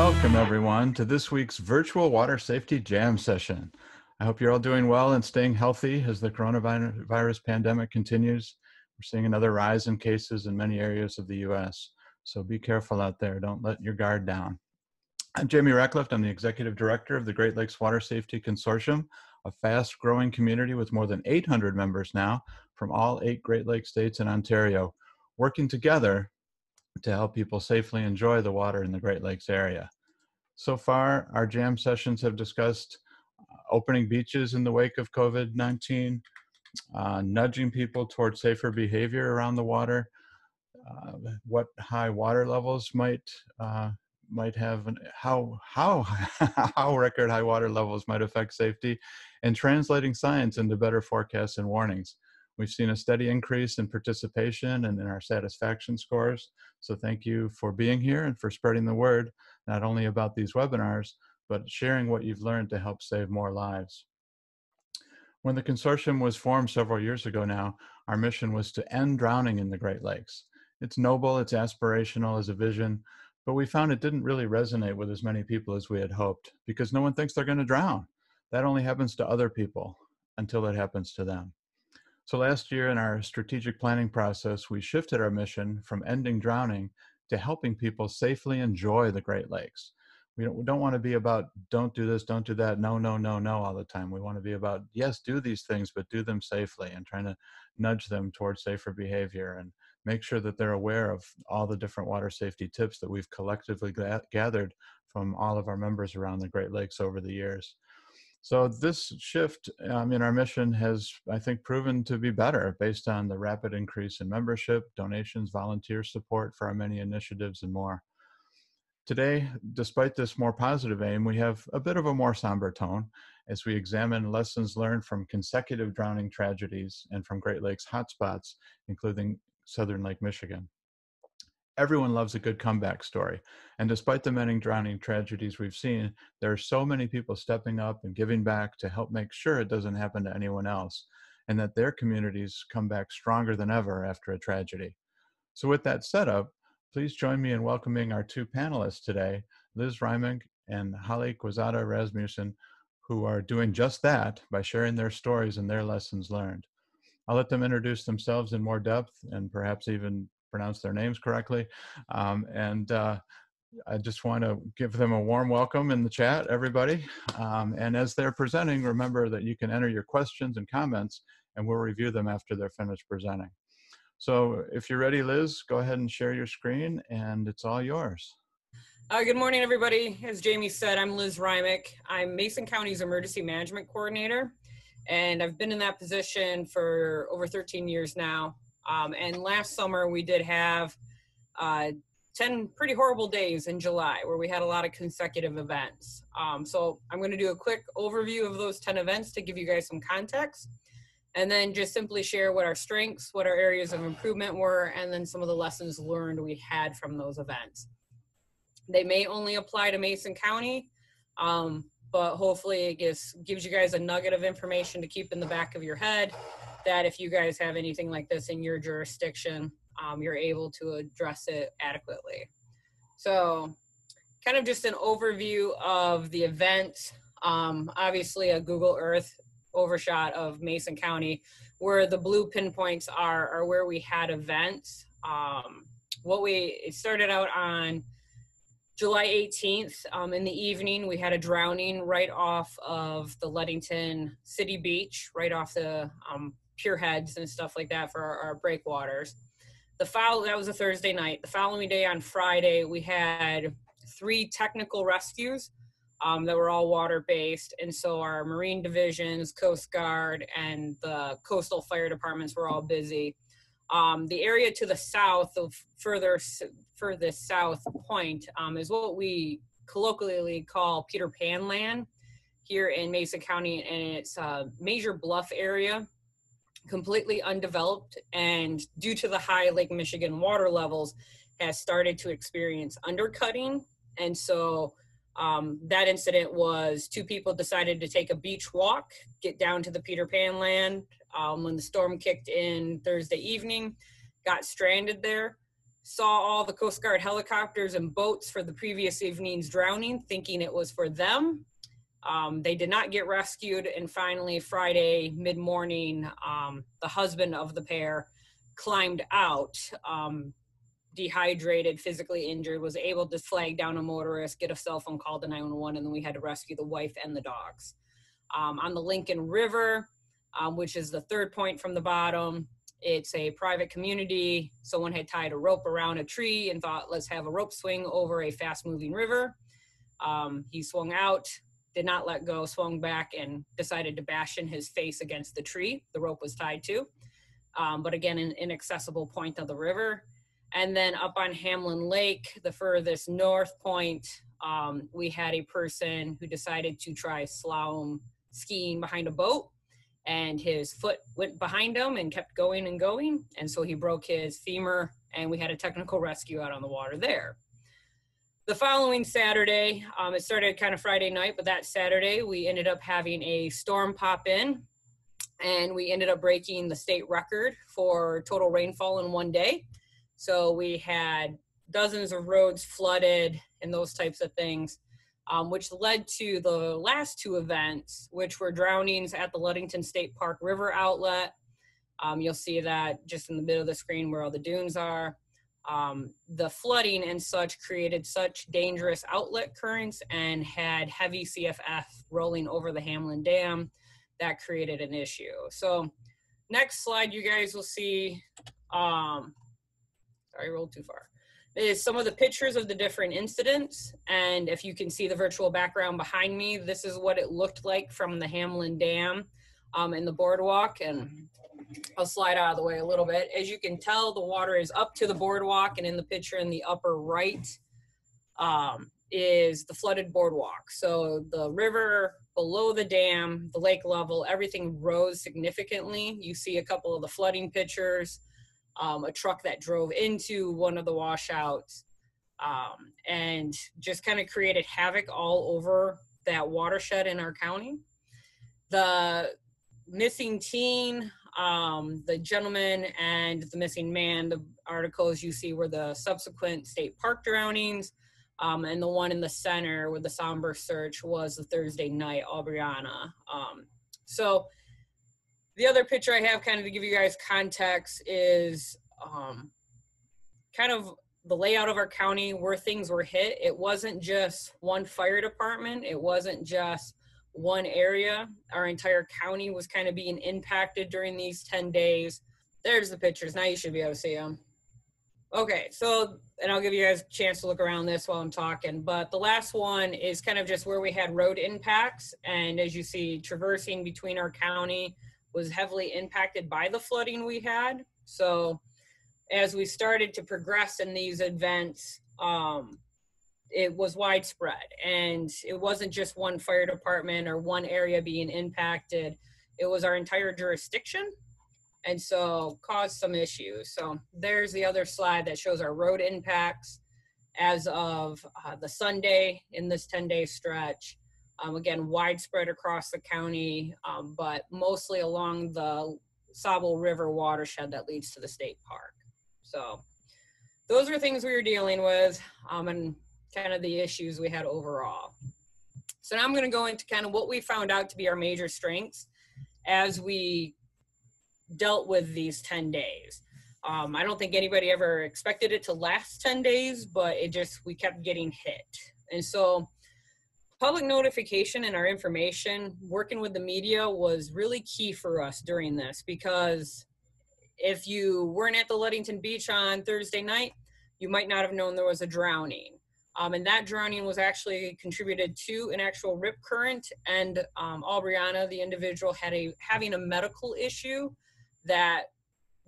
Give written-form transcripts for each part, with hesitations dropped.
Welcome, everyone, to this week's virtual water safety jam session. I hope you're all doing well and staying healthy as the coronavirus pandemic continues. We're seeing another rise in cases in many areas of the U.S., so be careful out there. Don't let your guard down. I'm Jamie Ratcliffe. I'm the Executive Director of the Great Lakes Water Safety Consortium, a fast-growing community with more than 800 members now from all 8 Great Lakes states and Ontario, working together to help people safely enjoy the water in the Great Lakes area. So far, our jam sessions have discussed opening beaches in the wake of COVID-19, nudging people toward safer behavior around the water, what high water levels might have, and how how record high water levels might affect safety, and translating science into better forecasts and warnings. We've seen a steady increase in participation and in our satisfaction scores. So thank you for being here and for spreading the word, not only about these webinars, but sharing what you've learned to help save more lives. When the consortium was formed several years ago now, our mission was to end drowning in the Great Lakes. It's noble, it's aspirational as a vision, but we found it didn't really resonate with as many people as we had hoped, because no one thinks they're going to drown. That only happens to other people until it happens to them. So last year in our strategic planning process, we shifted our mission from ending drowning to helping people safely enjoy the Great Lakes. We don't want to be about don't do this, don't do that, no, no, no, no all the time. We want to be about, yes, do these things, but do them safely, and trying to nudge them towards safer behavior and make sure that they're aware of all the different water safety tips that we've collectively gathered from all of our members around the Great Lakes over the years. So this shift in our mission has, I think, proven to be better based on the rapid increase in membership, donations, volunteer support for our many initiatives, and more. Today, despite this more positive aim, we have a bit of a more somber tone as we examine lessons learned from consecutive drowning tragedies and from Great Lakes hotspots, including Southern Lake Michigan. Everyone loves a good comeback story. And despite the many drowning tragedies we've seen, there are so many people stepping up and giving back to help make sure it doesn't happen to anyone else, and that their communities come back stronger than ever after a tragedy. So with that setup, please join me in welcoming our 2 panelists today, Liz Reimink and Halle Quezada Rasmussen, who are doing just that by sharing their stories and their lessons learned. I'll let them introduce themselves in more depth and perhaps even pronounce their names correctly. I just want to give them a warm welcome in the chat, everybody. And as they're presenting, remember that you can enter your questions and comments, and we'll review them after they're finished presenting. So if you're ready, Liz, go ahead and share your screen, and it's all yours. Good morning, everybody. As Jamie said, I'm Liz Reimink. I'm Mason County's Emergency Management Coordinator, and I've been in that position for over 13 years now. And last summer, we did have 10 pretty horrible days in July where we had a lot of consecutive events. So I'm going to do a quick overview of those 10 events to give you guys some context, and then just simply share what our strengths, what our areas of improvement were, and then some of the lessons learned we had from those events. They may only apply to Mason County, but hopefully it gives you guys a nugget of information to keep in the back of your head, that if you guys have anything like this in your jurisdiction, you're able to address it adequately. So kind of just an overview of the event. Obviously a Google Earth overshot of Mason County, where the blue pinpoints are where we had events. It started out on July 18th, in the evening. We had a drowning right off of the Ludington City Beach, right off the pier heads and stuff like that for our breakwaters. That was a Thursday night. The following day on Friday, we had 3 technical rescues that were all water-based. And so our Marine divisions, Coast Guard, and the coastal fire departments were all busy. The area to the south, of furthest south point, is what we colloquially call Peter Pan land here in Mason County, and it's a major bluff area, completely undeveloped, and due to the high Lake Michigan water levels, has started to experience undercutting. And so that incident was 2 people decided to take a beach walk, get down to the Peter Pan land. When the storm kicked in Thursday evening, got stranded there. saw all the Coast Guard helicopters and boats for the previous evening's drowning, thinking it was for them. They did not get rescued, and finally Friday mid-morning, the husband of the pair climbed out, dehydrated, physically injured, was able to flag down a motorist, get a cell phone call to 911, and then we had to rescue the wife and the dogs. On the Lincoln River, which is the third point from the bottom, it's a private community. Someone had tied a rope around a tree and thought, let's have a rope swing over a fast-moving river. He swung out, did not let go, swung back, and decided to bash in his face against the tree the rope was tied to. But again, an inaccessible point of the river. And then up on Hamlin Lake, the furthest north point, we had a person who decided to try slalom skiing behind a boat, and his foot went behind him and kept going and going. And so he broke his femur, and we had a technical rescue out on the water there. The following Saturday, it started kind of Friday night, but that Saturday we ended up having a storm pop in, and we ended up breaking the state record for total rainfall in one day. So we had dozens of roads flooded and those types of things, which led to the last two events, which were drownings at the Ludington State Park River outlet. You'll see that just in the middle of the screen where all the dunes are. The flooding and such created such dangerous outlet currents and had heavy CFF rolling over the Hamlin Dam that created an issue. So next slide, you guys will see, sorry, I rolled too far, is some of the pictures of the different incidents. And if you can see the virtual background behind me, this is what it looked like from the Hamlin Dam and the boardwalk. And I'll slide out of the way a little bit. As you can tell, the water is up to the boardwalk, and in the picture in the upper right is the flooded boardwalk. So the river below the dam, the lake level, everything rose significantly. You see a couple of the flooding pictures, a truck that drove into one of the washouts, and just kind of created havoc all over that watershed in our county. The missing teen, the gentleman, and the missing man, the articles you see were the subsequent state park drownings, and the one in the center with the somber search was the Thursday night Aubriana. So the other picture I have, kind of to give you guys context, is kind of the layout of our county, where things were hit. It wasn't just one fire department. It wasn't just one area. Our entire county was kind of being impacted during these 10 days. There's the pictures. Now you should be able to see them. Okay, so, and I'll give you guys a chance to look around this while I'm talking, but the last one is kind of just where we had road impacts. And as you see, traversing between our county was heavily impacted by the flooding we had. So as we started to progress in these events, it was widespread, and it wasn't just one fire department or one area being impacted. It was our entire jurisdiction, and so caused some issues. So there's the other slide that shows our road impacts as of the Sunday in this 10-day stretch. Again, widespread across the county, but mostly along the Sable River watershed that leads to the state park. So those are things we were dealing with, and kind of the issues we had overall. So now I'm going to go into kind of what we found out to be our major strengths as we dealt with these 10 days. I don't think anybody ever expected it to last 10 days, but we kept getting hit. And so public notification and our information, working with the media, was really key for us during this, because if you weren't at the Ludington Beach on Thursday night, you might not have known there was a drowning. And that drowning was actually contributed to an actual rip current, and Aubriana, the individual, having a medical issue that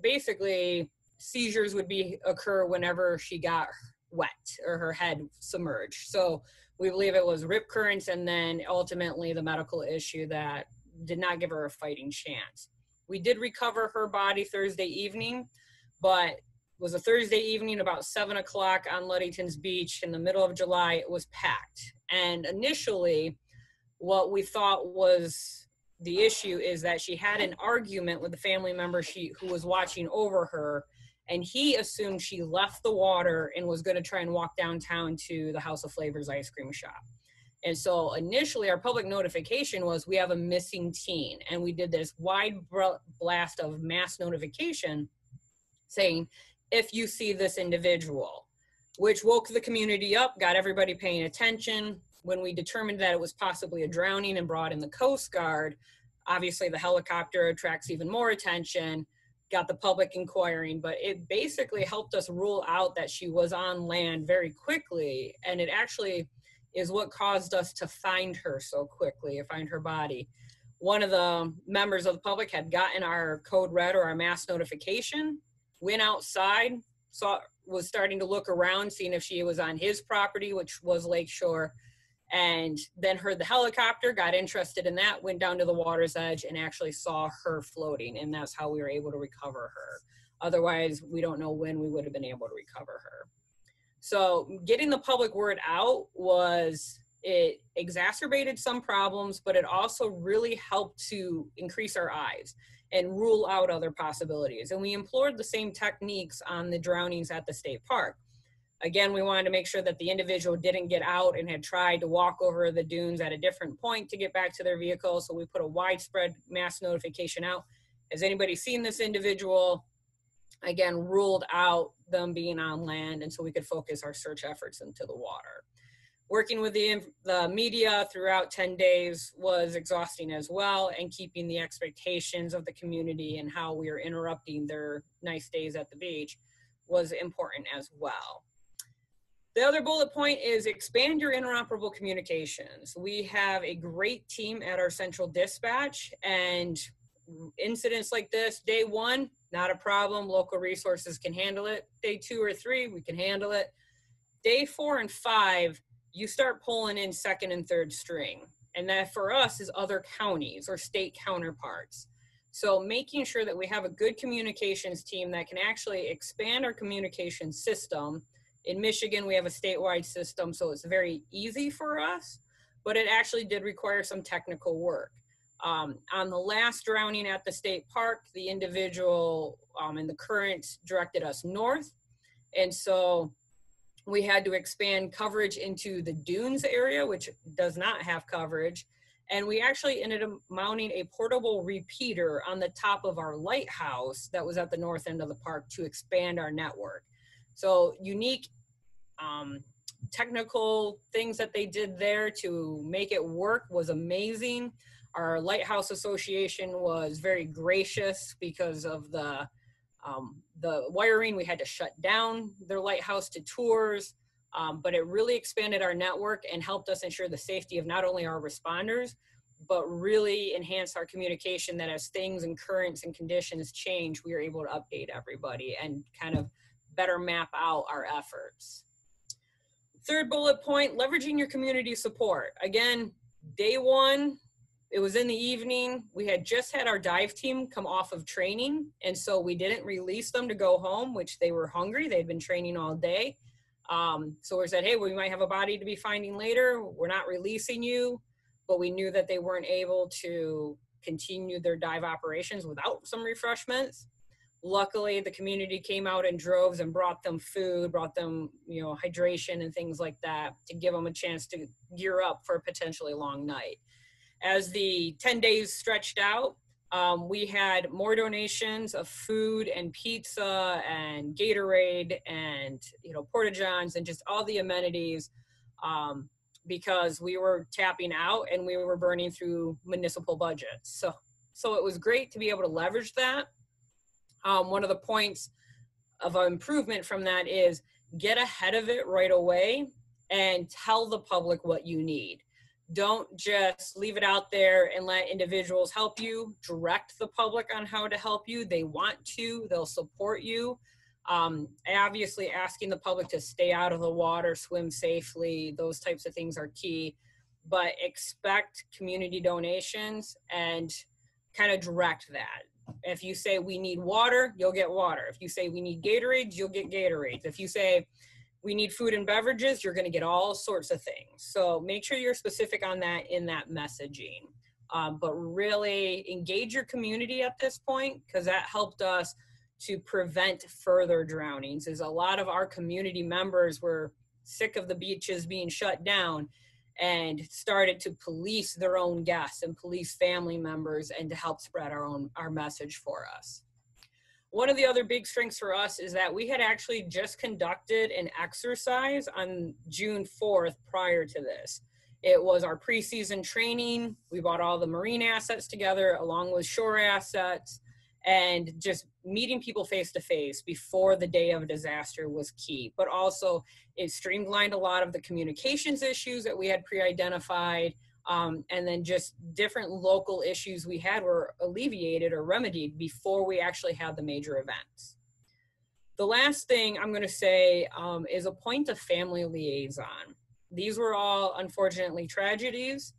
basically seizures would occur whenever she got wet or her head submerged. So we believe it was rip currents, and then ultimately the medical issue that did not give her a fighting chance. We did recover her body Thursday evening, but it was a Thursday evening about 7 o'clock on Ludington's Beach in the middle of July. It was packed. And initially, what we thought was the issue is that she had an argument with the family member who was watching over her, And he assumed she left the water and was going to try and walk downtown to the House of Flavors ice cream shop. And so initially our public notification was, we have a missing teen. And we did this wide blast of mass notification saying, if you see this individual, which woke the community up, got everybody paying attention. When we determined that it was possibly a drowning and brought in the Coast Guard, obviously the helicopter attracts even more attention, got the public inquiring, but it basically helped us rule out that she was on land very quickly. And it actually is what caused us to find her so quickly, find her body. One of the members of the public had gotten our code red or our mass notification, went outside, was starting to look around, seeing if she was on his property, which was Lakeshore, and then heard the helicopter, got interested in that, went down to the water's edge and actually saw her floating. And that's how we were able to recover her. Otherwise, we don't know when we would have been able to recover her. So getting the public word out it exacerbated some problems, but it also really helped to increase our eyes and rule out other possibilities. And we employed the same techniques on the drownings at the state park. Again, we wanted to make sure that the individual didn't get out and had tried to walk over the dunes at a different point to get back to their vehicle. So we put a widespread mass notification out. Has anybody seen this individual? Again, ruled out them being on land, and so we could focus our search efforts into the water. Working with the media throughout 10 days was exhausting as well, and keeping the expectations of the community and how we are interrupting their nice days at the beach was important as well. The other bullet point is expand your interoperable communications. We have a great team at our central dispatch, and incidents like this, day one, not a problem. Local resources can handle it. Day 2 or 3, we can handle it. Day 4 and 5, you start pulling in second and third string. And that for us is other counties or state counterparts. So making sure that we have a good communications team that can actually expand our communication system. In Michigan, we have a statewide system, so it's very easy for us, but it actually did require some technical work. On the last drowning at the state park, the individual in the current directed us north. And so we had to expand coverage into the dunes area, which does not have coverage. And we actually ended up mounting a portable repeater on the top of our lighthouse that was at the north end of the park to expand our network. So unique technical things that they did there to make it work was amazing. Our Lighthouse Association was very gracious because of the wiring. We had to shut down their lighthouse to tours, but it really expanded our network and helped us ensure the safety of not only our responders, but really enhanced our communication that as things and currents and conditions change, we are able to update everybody and kind of better map out our efforts. Third bullet point, leveraging your community support. Again, day 1, it was in the evening. We had just had our dive team come off of training, and so we didn't release them to go home, which they were hungry. They'd been training all day. So we said, hey, we might have a body to be finding later. We're not releasing you, but we knew that they weren't able to continue their dive operations without some refreshments. Luckily, the community came out in droves and brought them food, brought them, hydration and things like that to give them a chance to gear up for a potentially long night. As the 10 days stretched out, we had more donations of food and pizza and Gatorade and, Porta-Johns and just all the amenities because we were tapping out and we were burning through municipal budgets. So it was great to be able to leverage that. One of the points of improvement from that is get ahead of it right away and tell the public what you need. Don't just leave it out there and let individuals help you. Direct the public on how to help you. They want to, they'll support you. Obviously asking the public to stay out of the water, swim safely, those types of things are key, but expect community donations and kind of direct that. If you say we need water, you'll get water. If you say we need Gatorades, you'll get Gatorades. If you say we need food and beverages, you're going to get all sorts of things. So make sure you're specific on that in that messaging. But really engage your community at this point, because that helped us to prevent further drownings. Is a lot of our community members were sick of the beaches being shut down and started to police their own guests and police family members and to help spread our message for us. One of the other big strengths for us is that we had actually just conducted an exercise on June 4th prior to this. It was our preseason training. We brought all the marine assets together along with shore assets, and just meeting people face to face before the day of a disaster was key. But also it streamlined a lot of the communications issues that we had pre-identified. And then just different local issues we had were alleviated or remedied before we actually had the major events. The last thing I'm going to say is appoint a family liaison. These were all, unfortunately, tragedies.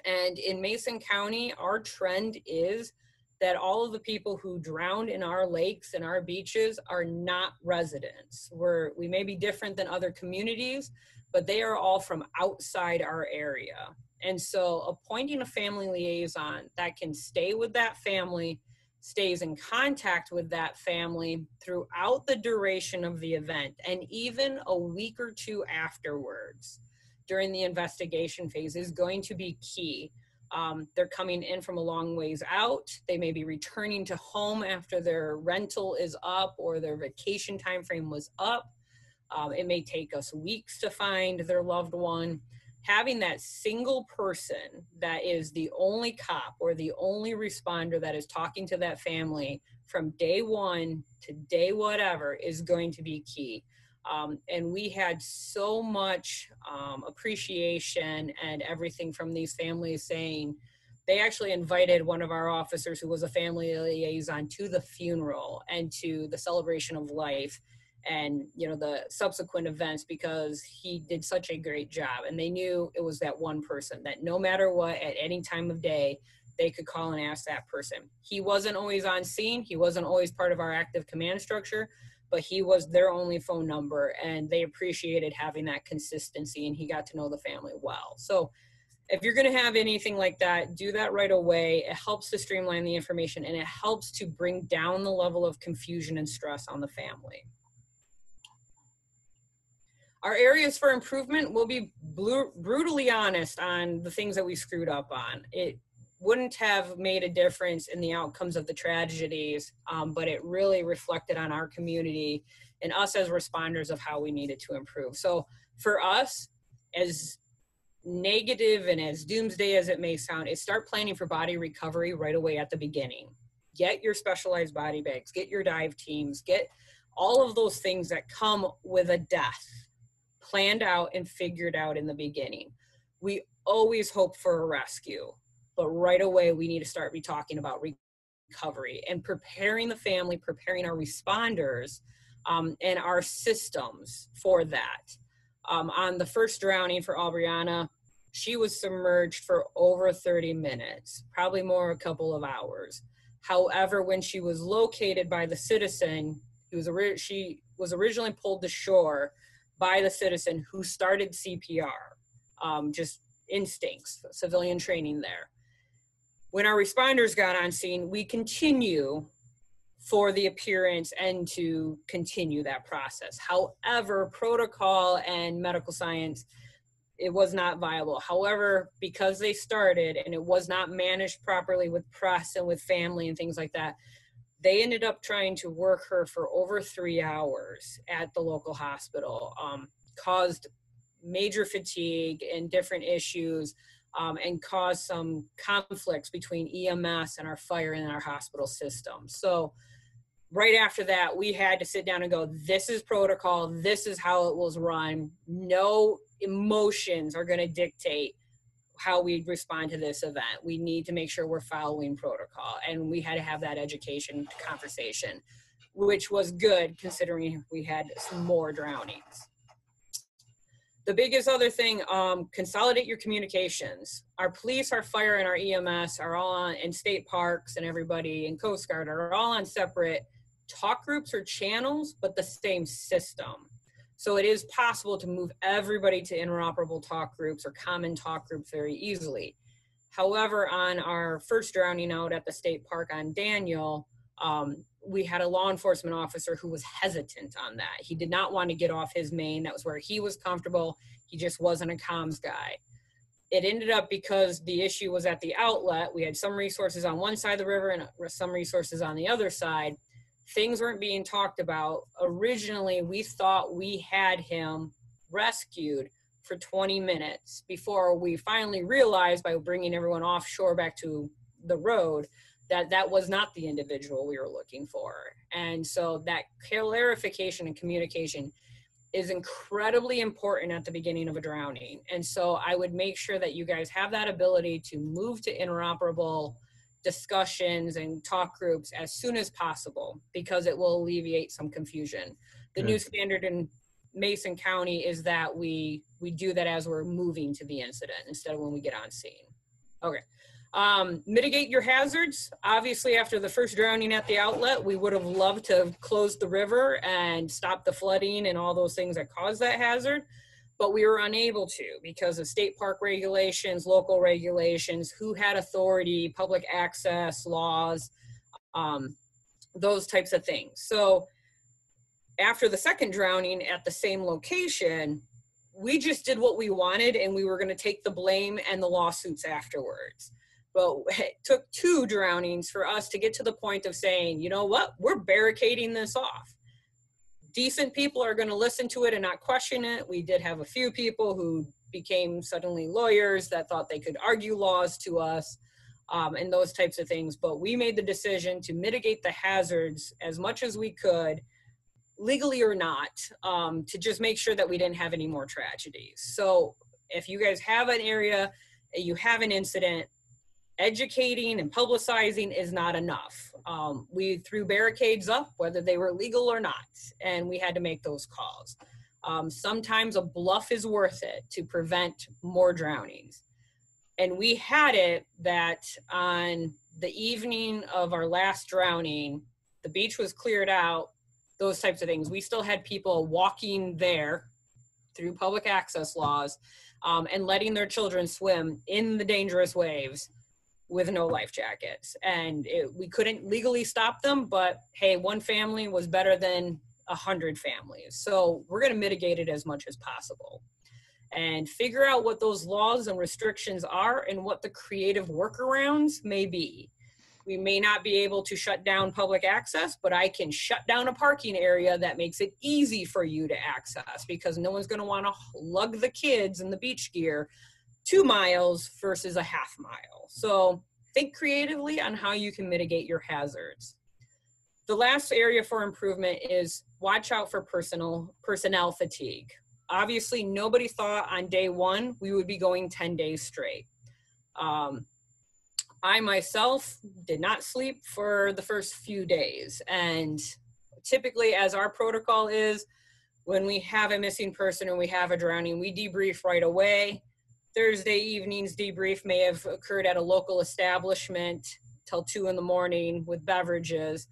And in Mason County, our trend is that all of the people who drowned in our lakes and our beaches are not residents. We may be different than other communities, but they are all from outside our area. And so appointing a family liaison that can stay with that family, stays in contact with that family throughout the duration of the event, and even a week or two afterwards during the investigation phase is going to be key. They're coming in from a long ways out. They may be returning to home after their rental is up or their vacation time frame was up. It may take us weeks to find their loved one. Having that single person that is the only cop or the only responder that is talking to that family from day one to day whatever is going to be key. And we had so much appreciation and everything from these families saying they actually invited one of our officers who was a family liaison to the funeral and to the celebration of life and, you know, the subsequent events because he did such a great job. And they knew it was that one person that no matter what, at any time of day, they could call and ask that person. He wasn't always on scene. He wasn't always part of our active command structure, but he was their only phone number, and they appreciated having that consistency, and he got to know the family well. So if you're going to have anything like that, do that right away. It helps to streamline the information, and it helps to bring down the level of confusion and stress on the family. Our areas for improvement, will be brutally honest on the things that we screwed up on. It wouldn't have made a difference in the outcomes of the tragedies, but it really reflected on our community and us as responders of how we needed to improve. So for us, as negative and as doomsday as it may sound, is start planning for body recovery right away at the beginning. Get your specialized body bags, get your dive teams, get all of those things that come with a death planned out and figured out in the beginning. We always hope for a rescue, but right away we need to start talking about recovery and preparing the family, preparing our responders and our systems for that. On the first drowning for Aubriana, she was submerged for over 30 minutes, probably more, a couple of hours. However, when she was located by the citizen, she was originally pulled to shore by the citizen who started CPR, just instincts, civilian training there. When our responders got on scene, we continue for the appearance and to continue that process. However, protocol and medical science, it was not viable. However, because they started and it was not managed properly with press and with family and things like that, they ended up trying to work her for over 3 hours at the local hospital, caused major fatigue and different issues, and caused some conflicts between EMS and our fire and our hospital system. So right after that, we had to sit down and go, this is protocol, this is how it was run. No emotions are going to dictate how we respond to this event. We need to make sure we're following protocol. And we had to have that education conversation, which was good considering we had some more drownings. The biggest other thing, consolidate your communications. Our police, our fire, and our EMS are all on, and state parks and everybody, and Coast Guard are all on separate talk groups or channels, but the same system. So it is possible to move everybody to interoperable talk groups or common talk groups very easily. However, on our first drowning out at the state park on Daniel, we had a law enforcement officer who was hesitant on that. He did not want to get off his main. That was where he was comfortable. He just wasn't a comms guy. It ended up because the issue was at the outlet. We had some resources on one side of the river and some resources on the other side. Things weren't being talked about. Originally, we thought we had him rescued for 20 minutes before we finally realized, by bringing everyone offshore back to the road, that that was not the individual we were looking for. And so that clarification and communication is incredibly important at the beginning of a drowning. And so I would make sure that you guys have that ability to move to interoperable discussions and talk groups as soon as possible, because it will alleviate some confusion. The new standard in Mason County is that we do that as we're moving to the incident instead of when we get on scene. Okay. Mitigate your hazards. Obviously, after the first drowning at the outlet, we would have loved to have closed the river and stopped the flooding and all those things that cause that hazard, but we were unable to because of state park regulations, local regulations, who had authority, public access laws, those types of things. So after the second drowning at the same location, we just did what we wanted, and we were going to take the blame and the lawsuits afterwards. But it took 2 drownings for us to get to the point of saying, you know what, we're barricading this off. Decent people are going to listen to it and not question it. We did have a few people who became suddenly lawyers that thought they could argue laws to us, and those types of things. But we made the decision to mitigate the hazards as much as we could, legally or not, to just make sure that we didn't have any more tragedies. So if you guys have an area, you have an incident, educating and publicizing is not enough. We threw barricades up, whether they were legal or not, and we had to make those calls. Sometimes a bluff is worth it to prevent more drownings. And we had it that on the evening of our last drowning, the beach was cleared out, those types of things. We still had people walking there through public access laws, and letting their children swim in the dangerous waves with no life jackets. And we couldn't legally stop them, but hey, one family was better than 100 families. So we're going to mitigate it as much as possible and figure out what those laws and restrictions are and what the creative workarounds may be. We may not be able to shut down public access, but I can shut down a parking area that makes it easy for you to access, because no one's going to want to lug the kids in the beach gear 2 miles versus a half mile. So think creatively on how you can mitigate your hazards. The last area for improvement is watch out for personnel fatigue. Obviously, nobody thought on day 1 we would be going 10 days straight. I myself did not sleep for the first few days. And typically, as our protocol is, when we have a missing person or we have a drowning, we debrief right away. Thursday evening's debrief may have occurred at a local establishment till 2 in the morning with beverages,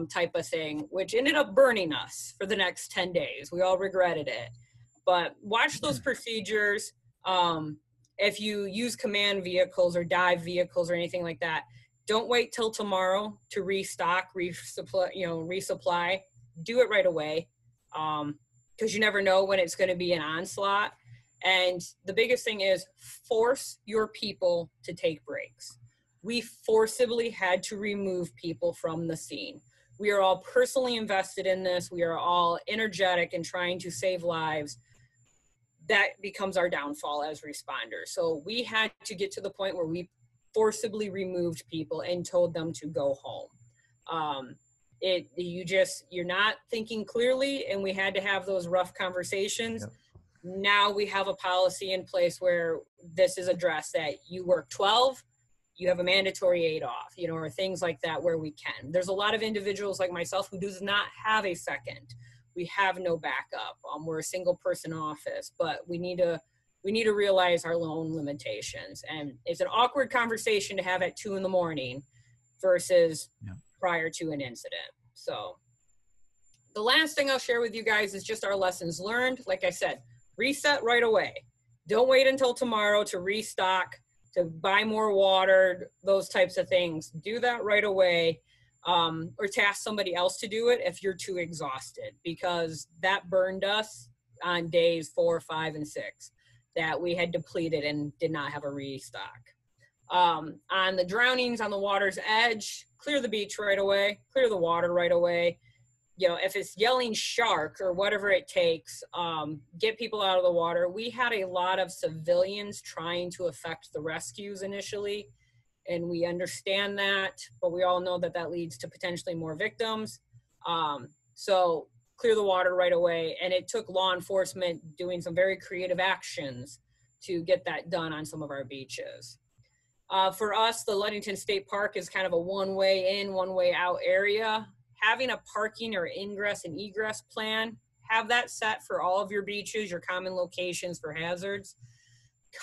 type of thing, which ended up burning us for the next 10 days. We all regretted it. But watch those procedures. If you use command vehicles or dive vehicles or anything like that, don't wait till tomorrow to restock, resupply. Do it right away, because you never know when it's going to be an onslaught. And the biggest thing is force your people to take breaks. We forcibly had to remove people from the scene. We are all personally invested in this. We are all energetic in trying to save lives. That becomes our downfall as responders. So we had to get to the point where we forcibly removed people and told them to go home. You're not thinking clearly, and we had to have those rough conversations. Yep. Now we have a policy in place where this is addressed, that you work 12, you have a mandatory 8 off, or things like that where we can. There's a lot of individuals like myself who does not have a second. We have no backup. We're a single person office, but we need to realize our own limitations. And it's an awkward conversation to have at 2 in the morning versus prior to an incident. So the last thing I'll share with you guys is just our lessons learned. Like I said, reset right away. Don't wait until tomorrow to restock, to buy more water, those types of things. Do that right away. or task somebody else to do it if you're too exhausted, because that burned us on days 4, 5, and 6 that we had depleted and did not have a restock. On the drownings on the water's edge, clear the beach right away, clear the water right away. If it's yelling shark or whatever it takes, get people out of the water. We had a lot of civilians trying to affect the rescues initially, and we understand that, but we all know that that leads to potentially more victims. So clear the water right away. And it took law enforcement doing some very creative actions to get that done on some of our beaches. For us, the Ludington State Park is kind of a one-way in, one-way out area. Having a parking or ingress and egress plan, have that set for all of your beaches, your common locations for hazards.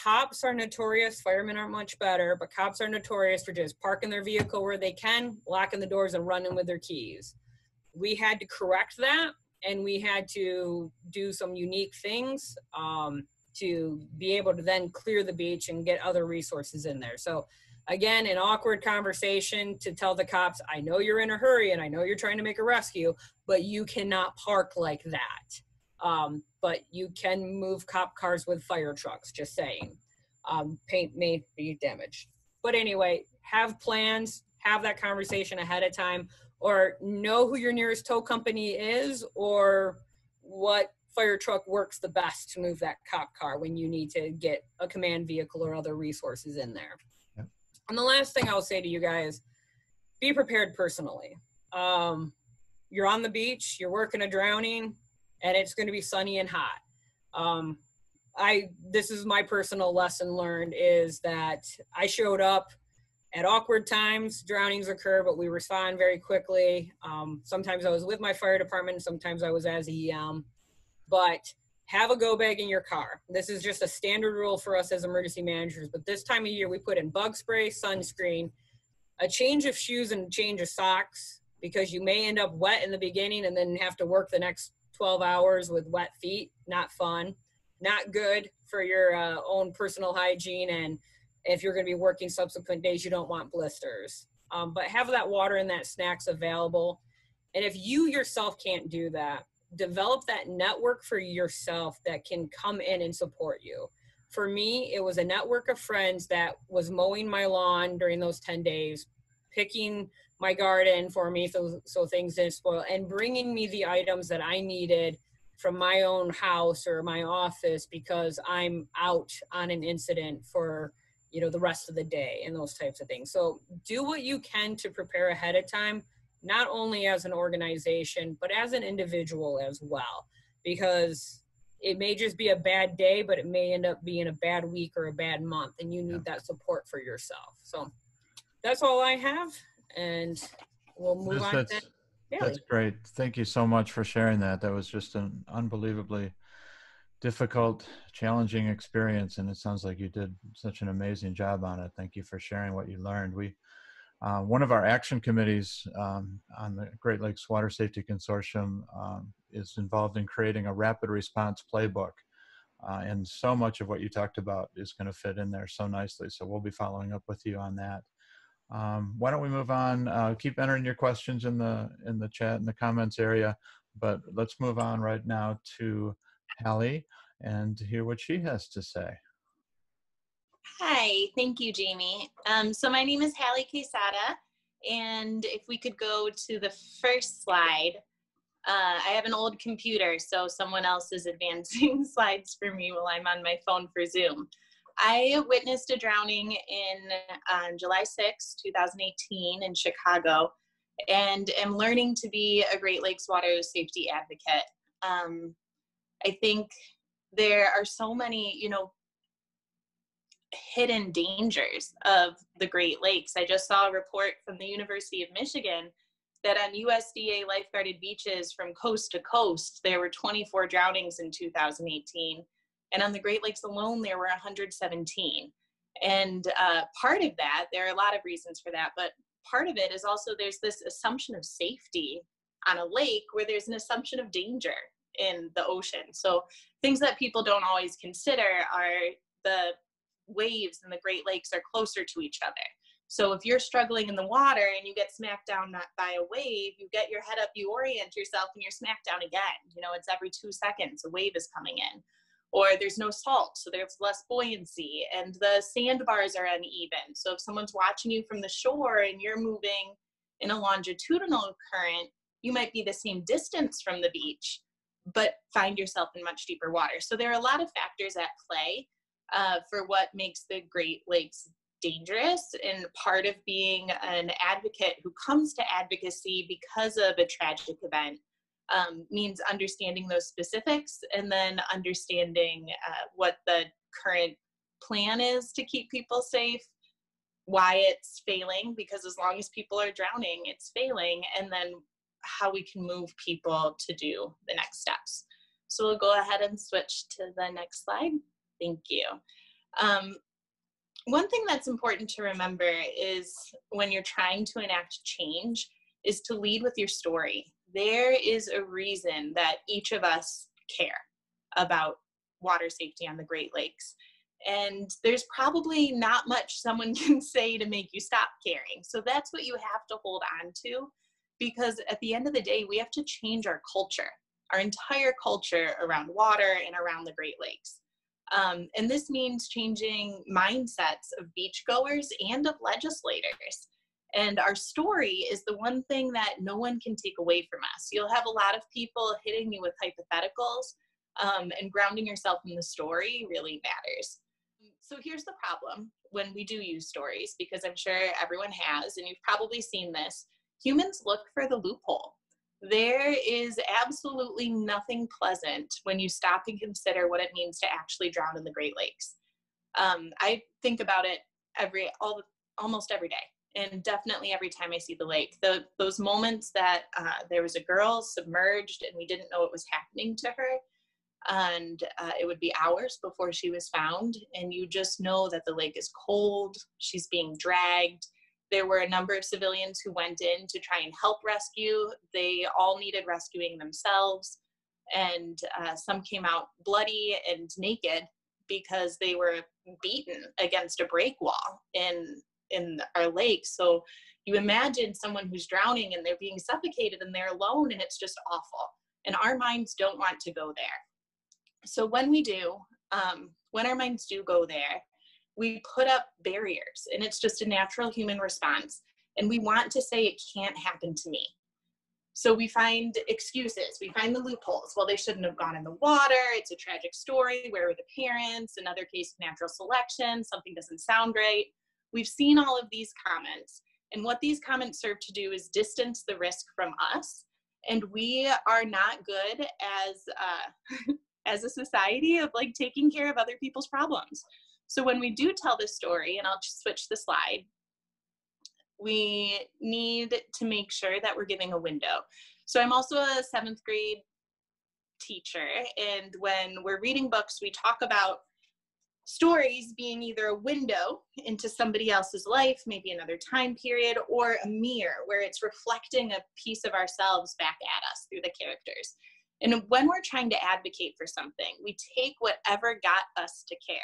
Cops are notorious, firemen aren't much better, but cops are notorious for just parking their vehicle where they can, locking the doors and running with their keys. We had to correct that, and we had to do some unique things to be able to then clear the beach and get other resources in there. So again, an awkward conversation to tell the cops, I know you're in a hurry and I know you're trying to make a rescue, but you cannot park like that. But you can move cop cars with fire trucks, just saying. Paint may be damaged. But anyway, have plans, have that conversation ahead of time, or know who your nearest tow company is, or what fire truck works the best to move that cop car when you need to get a command vehicle or other resources in there. Yep. And the last thing I'll say to you guys, be prepared personally. You're on the beach, you're working a drowning, and it's going to be sunny and hot. This is my personal lesson learned, is that I showed up at awkward times. Drownings occur, but we respond very quickly. Sometimes I was with my fire department, sometimes I was as EM. But have a go bag in your car. This is just a standard rule for us as emergency managers, but this time of year we put in bug spray, sunscreen, a change of shoes and a change of socks, because you may end up wet in the beginning and then have to work the next 12 hours with wet feet. Not fun, not good for your own personal hygiene, and if you're going to be working subsequent days, you don't want blisters. But have that water and that snacks available. And if you yourself can't do that, develop that network for yourself that can come in and support you. For me, it was a network of friends that was mowing my lawn during those 10 days, picking my garden for me so things didn't spoil, and bringing me the items that I needed from my own house or my office because I'm out on an incident for the rest of the day and those types of things. So do what you can to prepare ahead of time, not only as an organization, but as an individual as well, because it may just be a bad day, but it may end up being a bad week or a bad month, and you need that support for yourself. So that's all I have, and we'll move on to That's great. Thank you so much for sharing that. That was just an unbelievably difficult, challenging experience, and it sounds like you did such an amazing job on it. Thank you for sharing what you learned. One of our action committees on the Great Lakes Water Safety Consortium is involved in creating a rapid response playbook. And so much of what you talked about is going to fit in there so nicely. So we'll be following up with you on that. Why don't we move on? Keep entering your questions in the chat, in the comments area, but let's move on right now to Halle and hear what she has to say. Hi, thank you, Jamie. So my name is Halle Quezada, and if we could go to the first slide. I have an old computer, so someone else is advancing slides for me while I'm on my phone for Zoom. I witnessed a drowning on July 6, 2018 in Chicago, and am learning to be a Great Lakes water safety advocate. I think there are so many, hidden dangers of the Great Lakes. I just saw a report from the University of Michigan that on USDA lifeguarded beaches from coast to coast, there were 24 drownings in 2018. And on the Great Lakes alone, there were 117. And part of that, there are a lot of reasons for that, but part of it is also there's this assumption of safety on a lake where there's an assumption of danger in the ocean. So things that people don't always consider are the waves in the Great Lakes are closer to each other. So if you're struggling in the water and you get smacked down by a wave, you get your head up, you orient yourself, and you're smacked down again. You know, it's every 2 seconds a wave is coming in. Or there's no salt, so there's less buoyancy, and the sandbars are uneven. So if someone's watching you from the shore and you're moving in a longitudinal current, you might be the same distance from the beach, but find yourself in much deeper water. So there are a lot of factors at play for what makes the Great Lakes dangerous. And part of being an advocate who comes to advocacy because of a tragic event means understanding those specifics, and then understanding what the current plan is to keep people safe, why it's failing, because as long as people are drowning, it's failing, and then how we can move people to do the next steps. So we'll go ahead and switch to the next slide. Thank you. One thing that's important to remember is when you're trying to enact change is to lead with your story. There is a reason that each of us care about water safety on the Great Lakes. And there's probably not much someone can say to make you stop caring. So that's what you have to hold on to, because at the end of the day, we have to change our culture, our entire culture around water and around the Great Lakes. And this means changing mindsets of beachgoers and of legislators. And our story is the one thing that no one can take away from us. You'll have a lot of people hitting you with hypotheticals, and grounding yourself in the story really matters. So here's the problem when we do use stories, because I'm sure everyone has, and you've probably seen this. Humans look for the loophole. There is absolutely nothing pleasant when you stop and consider what it means to actually drown in the Great Lakes. I think about it almost every day, and definitely every time I see the lake. Those moments that there was a girl submerged and we didn't know what was happening to her, and it would be hours before she was found, and you just know that the lake is cold, she's being dragged. There were a number of civilians who went in to try and help rescue. They all needed rescuing themselves, and some came out bloody and naked because they were beaten against a break wall in our lake. So you imagine someone who's drowning and they're being suffocated and they're alone, and it's just awful. And our minds don't want to go there. So when we do, when our minds do go there, we put up barriers, and it's just a natural human response. And we want to say it can't happen to me. So we find excuses, we find the loopholes. Well, they shouldn't have gone in the water. It's a tragic story. Where were the parents? Another case of natural selection. Something doesn't sound right. We've seen all of these comments. And what these comments serve to do is distance the risk from us. And we are not good as a society of like taking care of other people's problems. So when we do tell this story, and I'll just switch the slide, we need to make sure that we're giving a window. So I'm also a 7th grade teacher, and when we're reading books, we talk about stories being either a window into somebody else's life, maybe another time period, or a mirror where it's reflecting a piece of ourselves back at us through the characters. And when we're trying to advocate for something, we take whatever got us to care,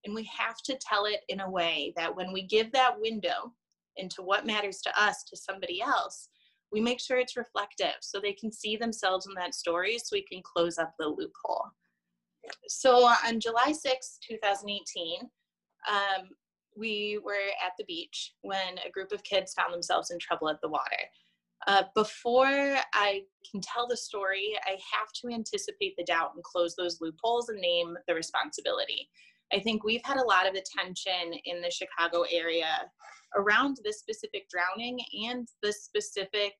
and we have to tell it in a way that when we give that window into what matters to us to somebody else, we make sure it's reflective so they can see themselves in that story, so we can close up the loophole. So on July 6, 2018, we were at the beach when a group of kids found themselves in trouble at the water. Before I can tell the story, I have to anticipate the doubt and close those loopholes and name the responsibility. I think we've had a lot of attention in the Chicago area around this specific drowning and the specific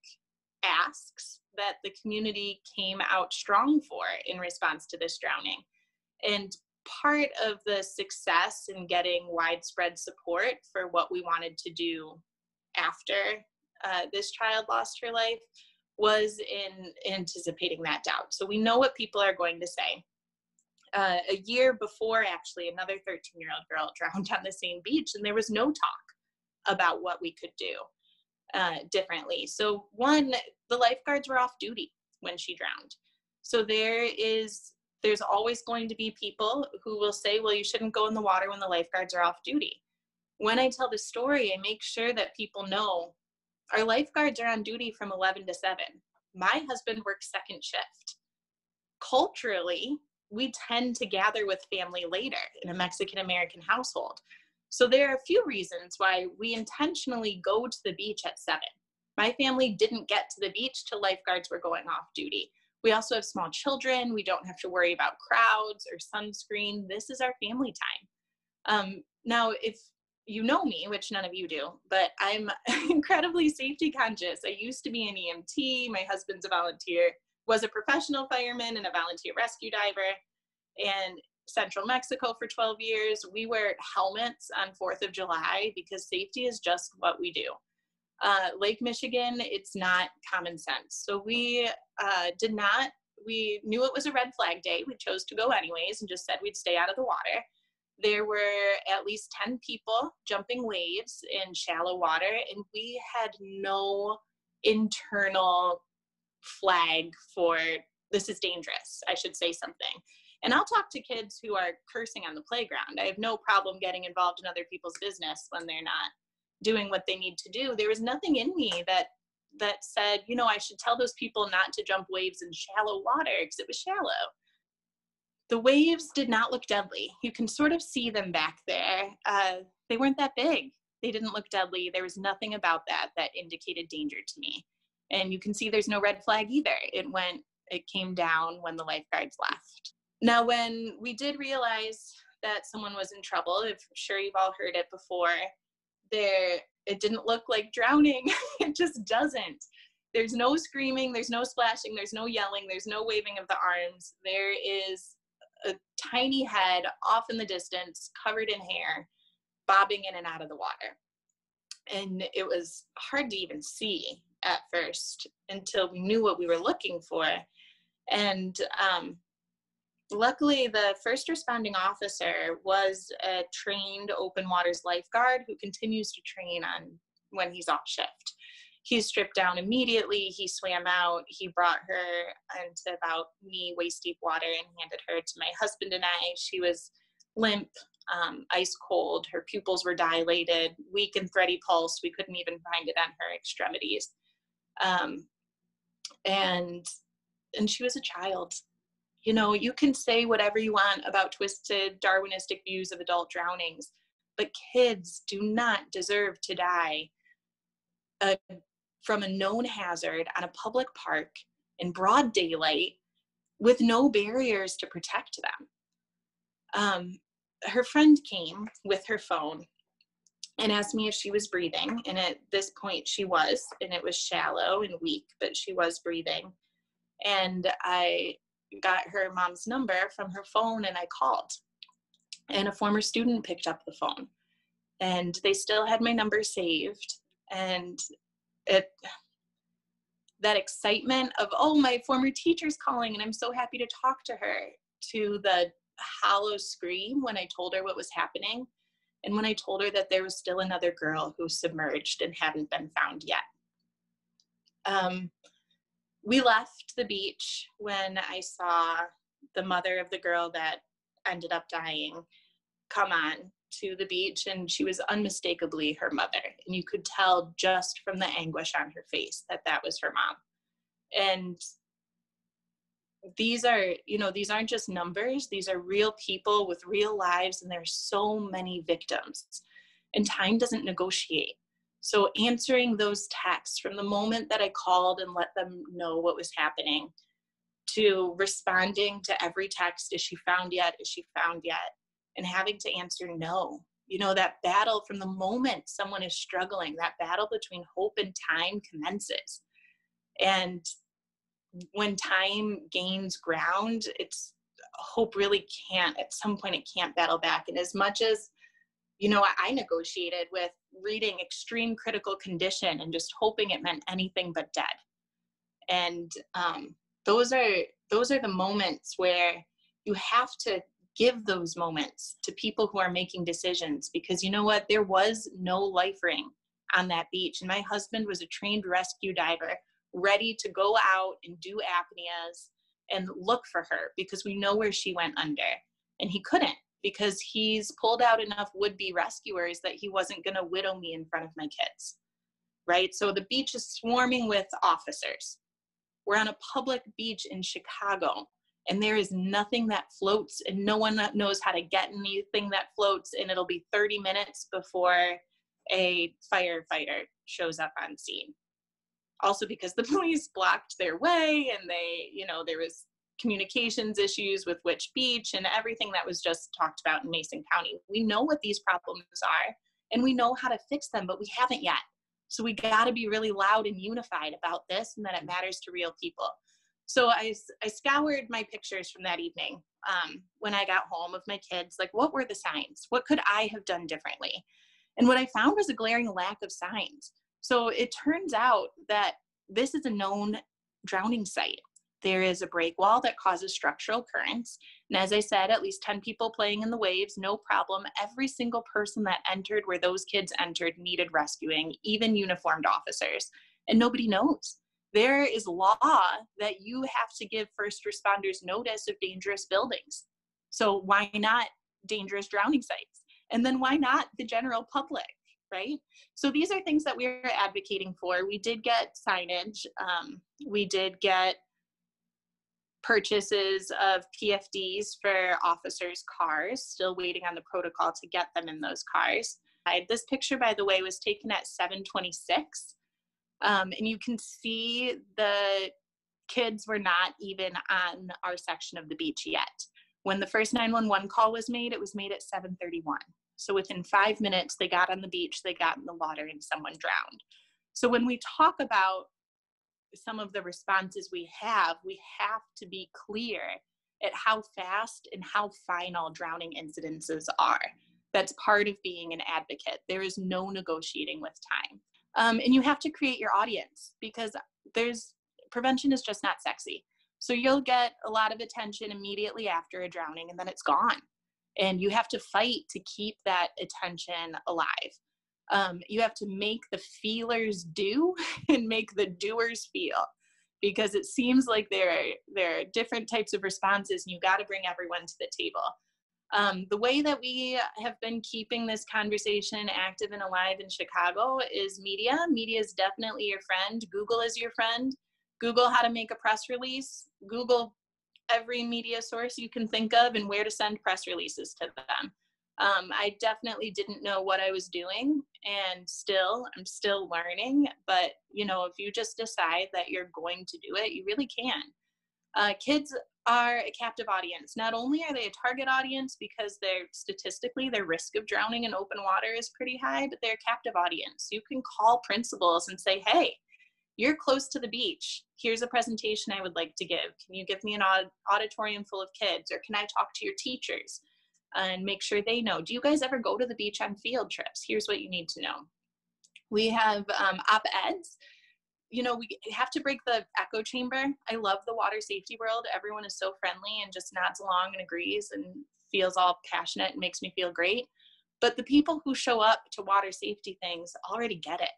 asks that the community came out strong for in response to this drowning. And part of the success in getting widespread support for what we wanted to do after this child lost her life was in anticipating that doubt. So we know what people are going to say. A year before, actually, another 13-year-old girl drowned on the same beach, and there was no talk about what we could do differently. So one, the lifeguards were off duty when she drowned. So there's always going to be people who will say, well, you shouldn't go in the water when the lifeguards are off duty. when I tell the story, I make sure that people know our lifeguards are on duty from 11 to 7. My husband works second shift. Culturally, we tend to gather with family later in a Mexican-American household. So there are a few reasons why we intentionally go to the beach at 7. My family didn't get to the beach till lifeguards were going off duty. We also have small children. We don't have to worry about crowds or sunscreen. This is our family time. Now, if you know me, which none of you do, but I'm incredibly safety conscious. I used to be an EMT. My husband's a volunteer, was a professional fireman and a volunteer rescue diver. And Central Mexico for 12 years. We wear helmets on 4th of July because safety is just what we do. Lake Michigan, it's not common sense. So we knew it was a red flag day. We chose to go anyways and just said we'd stay out of the water. There were at least 10 people jumping waves in shallow water, and we had no internal flag for this is dangerous. I should say something. And I'll talk to kids who are cursing on the playground. I have no problem getting involved in other people's business when they're not doing what they need to do. There was nothing in me that said, I should tell those people not to jump waves in shallow water because it was shallow. The waves did not look deadly. You can sort of see them back there. They weren't that big. They didn't look deadly. There was nothing about that indicated danger to me. And you can see there's no red flag either. It came down when the lifeguards left. Now, when we did realize that someone was in trouble, I'm sure you've all heard it before, it didn't look like drowning. It just doesn't. There's no screaming, there's no splashing, there's no yelling, there's no waving of the arms. There is a tiny head off in the distance, covered in hair, bobbing in and out of the water. And it was hard to even see at first until we knew what we were looking for. And luckily, the first responding officer was a trained open waters lifeguard who continues to train on when he's off shift. He stripped down immediately. He swam out. He brought her into about knee, waist deep water and handed her to my husband and I. She was limp, ice cold. Her pupils were dilated, weak and thready pulse. We couldn't even find it on her extremities. And she was a child. You can say whatever you want about twisted Darwinistic views of adult drownings, but kids do not deserve to die from a known hazard on a public park in broad daylight with no barriers to protect them. Her friend came with her phone and asked me if she was breathing. And at this point she was, and it was shallow and weak, but she was breathing. And I got her mom's number from her phone and I called, and a former student picked up the phone, and they still had my number saved. And that excitement of, oh, my former teacher's calling and I'm so happy to talk to her, to the hollow scream when I told her what was happening, and when I told her that there was still another girl who was submerged and hadn't been found yet. We left the beach when I saw the mother of the girl that ended up dying come on to the beach, and she was unmistakably her mother. And you could tell just from the anguish on her face that was her mom. And these aren't just numbers. These are real people with real lives, and there's so many victims. And time doesn't negotiate. So answering those texts from the moment that I called and let them know what was happening, to responding to every text, is she found yet? Is she found yet? And having to answer no. That battle from the moment someone is struggling, that battle between hope and time commences. And when time gains ground, hope really can't, at some point it can't battle back. And as much as, I negotiated with reading extreme critical condition and just hoping it meant anything but dead. And those are the moments where you have to give those moments to people who are making decisions, because you know what? There was no life ring on that beach. And my husband was a trained rescue diver, ready to go out and do apneas and look for her, because we know where she went under. And he couldn't. because he's pulled out enough would-be rescuers that he wasn't going to widow me in front of my kids, right? So the beach is swarming with officers. We're on a public beach in Chicago, and there is nothing that floats, and no one knows how to get anything that floats, and it'll be 30 minutes before a firefighter shows up on scene. Also because the police blocked their way, and there was communications issues with which beach and everything that was just talked about in Mason County. We know what these problems are, and we know how to fix them, but we haven't yet. So we got to be really loud and unified about this, and that it matters to real people. So I scoured my pictures from that evening when I got home of my kids. Like, what were the signs? What could I have done differently? And what I found was a glaring lack of signs. So it turns out that this is a known drowning site. There is a break wall that causes structural currents. And as I said, at least 10 people playing in the waves, no problem. Every single person that entered where those kids entered needed rescuing, even uniformed officers. And nobody knows. There is law that you have to give first responders notice of dangerous buildings. So why not dangerous drowning sites? And then why not the general public, right? So these are things that we're advocating for. We did get signage. We did get purchases of PFDs for officers' cars, still waiting on the protocol to get them in those cars. This picture, by the way, was taken at 7:26. And you can see the kids were not even on our section of the beach yet. When the first 911 call was made, it was made at 7:31. So within 5 minutes, they got on the beach, they got in the water, and someone drowned. So when we talk about some of the responses we have to be clear at how fast and how final drowning incidences are. That's part of being an advocate. There is no negotiating with time. And you have to create your audience, because prevention is just not sexy. So you'll get a lot of attention immediately after a drowning, and then it's gone. And you have to fight to keep that attention alive. You have to make the feelers do and make the doers feel, because it seems like there are different types of responses, and you got to bring everyone to the table. The way that we have been keeping this conversation active and alive in Chicago is media. Media is definitely your friend. Google is your friend. Google how to make a press release. Google every media source you can think of and where to send press releases to them. I definitely didn't know what I was doing, and I'm still learning, but if you just decide that you're going to do it, you really can. Kids are a captive audience. Not only are they a target audience because statistically their risk of drowning in open water is pretty high, but they're a captive audience. You can call principals and say, hey, you're close to the beach. Here's a presentation I would like to give. Can you give me an auditorium full of kids? Or can I talk to your teachers and make sure they know? Do you guys ever go to the beach on field trips? Here's what you need to know. We have op-eds. We have to break the echo chamber. I love the water safety world. Everyone is so friendly and just nods along and agrees and feels all passionate and makes me feel great. But the people who show up to water safety things already get it.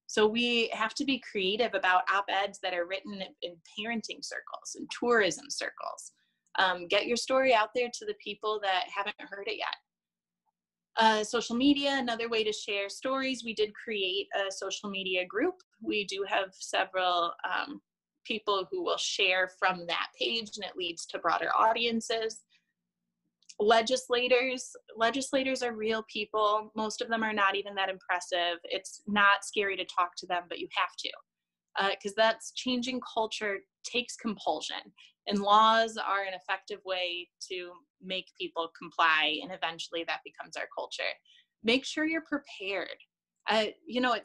So we have to be creative about op-eds that are written in parenting circles and tourism circles. Get your story out there to the people that haven't heard it yet. Social media, another way to share stories. We did create a social media group. We do have several people who will share from that page, and it leads to broader audiences. Legislators are real people. Most of them are not even that impressive. It's not scary to talk to them, but you have to, because that's changing culture takes compulsion, and laws are an effective way to make people comply, and eventually that becomes our culture. Make sure you're prepared. It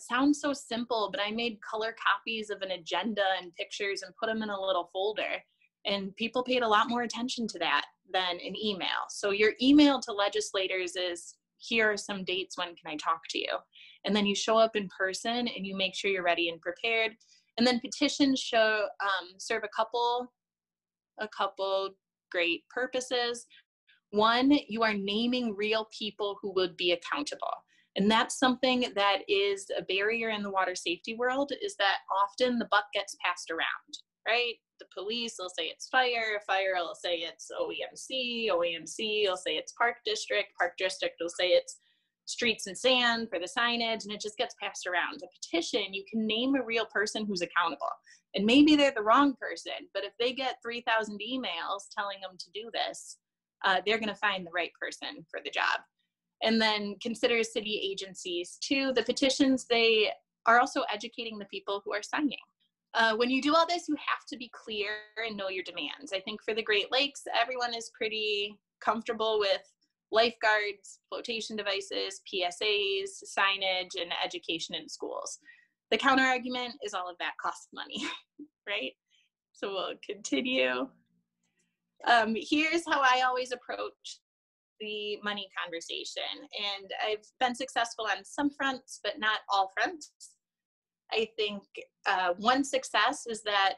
sounds so simple, but I made color copies of an agenda and pictures and put them in a little folder. And people paid a lot more attention to that than an email. So your email to legislators is, here are some dates, when can I talk to you? And then you show up in person and you make sure you're ready and prepared. And then petitions serve a couple great purposes. One, you are naming real people who would be accountable. And that's something that is a barrier in the water safety world, is that often the buck gets passed around, right? The police will say it's fire will say it's OEMC will say it's park district will say it's streets and sand for the signage, and it just gets passed around. A petition, you can name a real person who's accountable, and maybe they're the wrong person, but if they get 3,000 emails telling them to do this, they're going to find the right person for the job. And then consider city agencies too. The petitions, they are also educating the people who are signing. When you do all this, you have to be clear and know your demands. I think for the Great Lakes, everyone is pretty comfortable with lifeguards, flotation devices, PSAs, signage, and education in schools. The counter argument is all of that costs money, right? So we'll continue. Here's how I always approach the money conversation. And I've been successful on some fronts, but not all fronts. I think one success is that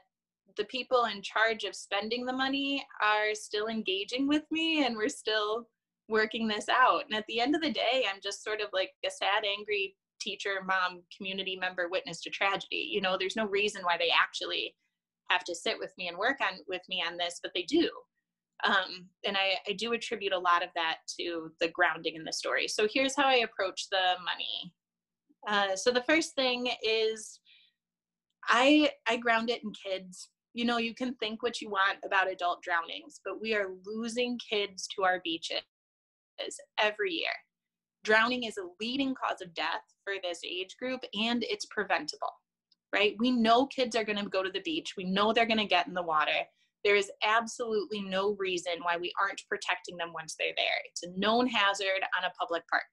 the people in charge of spending the money are still engaging with me, and we're still working this out. And at the end of the day, I'm just sort of like a sad, angry teacher, mom, community member, witness to tragedy. You know, there's no reason why they actually have to sit with me and work with me on this, but they do. And I do attribute a lot of that to the grounding in the story. So here's how I approach the money. So the first thing is I ground it in kids. You know, you can think what you want about adult drownings, but we are losing kids to our beaches every year. Drowning is a leading cause of death for this age group, and it's preventable, right? We know kids are going to go to the beach. We know they're going to get in the water. There is absolutely no reason why we aren't protecting them once they're there. It's a known hazard on a public park,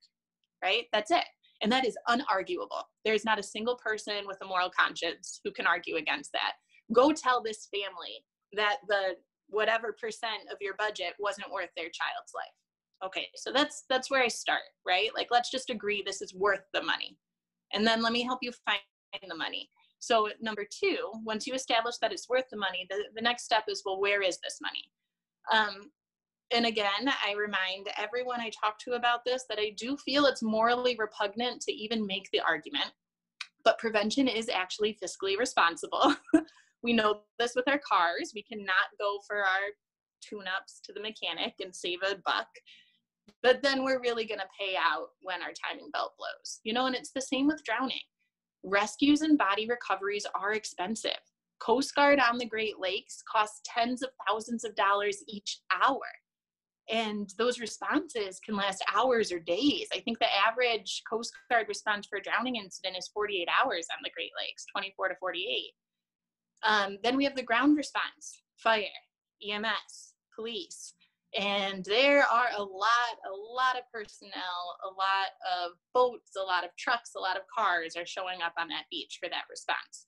right? That's it. And that is unarguable. There's not a single person with a moral conscience who can argue against that. Go tell this family that the whatever percent of your budget wasn't worth their child's life. Okay, so that's where I start, right? Like, let's just agree this is worth the money. And then let me help you find the money. So number two, once you establish that it's worth the money, the next step is, well, where is this money? And again, I remind everyone I talk to about this that I do feel it's morally repugnant to even make the argument, but prevention is actually fiscally responsible. We know this with our cars. We cannot go for our tune-ups to the mechanic and save $1, but then we're really going to pay out when our timing belt blows, you know. And it's the same with drowning. Rescues and body recoveries are expensive. Coast Guard on the Great Lakes costs tens of thousands of dollars each hour. And those responses can last hours or days. I think the average Coast Guard response for a drowning incident is 48 hours on the Great Lakes, 24 to 48. Then we have the ground response, fire, EMS, police. And there are a lot of personnel, a lot of boats, a lot of trucks, a lot of cars are showing up on that beach for that response.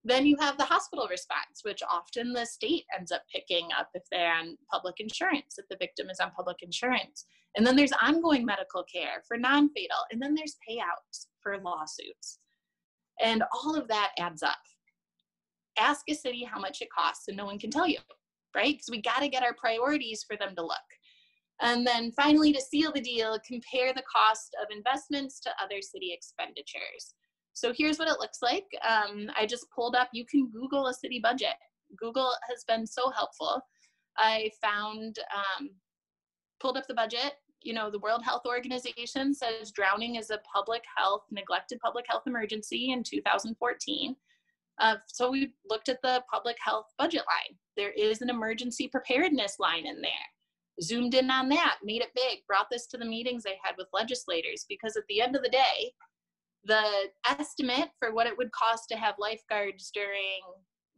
Then you have the hospital response, which often the state ends up picking up if they're on public insurance, if the victim is on public insurance. And then there's ongoing medical care for non-fatal. And then there's payouts for lawsuits. And all of that adds up. Ask a city how much it costs and no one can tell you, right? Because we got to get our priorities for them to look. And then finally, to seal the deal, compare the cost of investments to other city expenditures. So here's what it looks like. I just pulled up, you can Google a city budget. Google has been so helpful. I found, pulled up the budget. You know, the World Health Organization says drowning is a neglected public health emergency in 2014. So we looked at the public health budget line. There is an emergency preparedness line in there. Zoomed in on that, made it big, brought this to the meetings I had with legislators, because at the end of the day, the estimate for what it would cost to have lifeguards during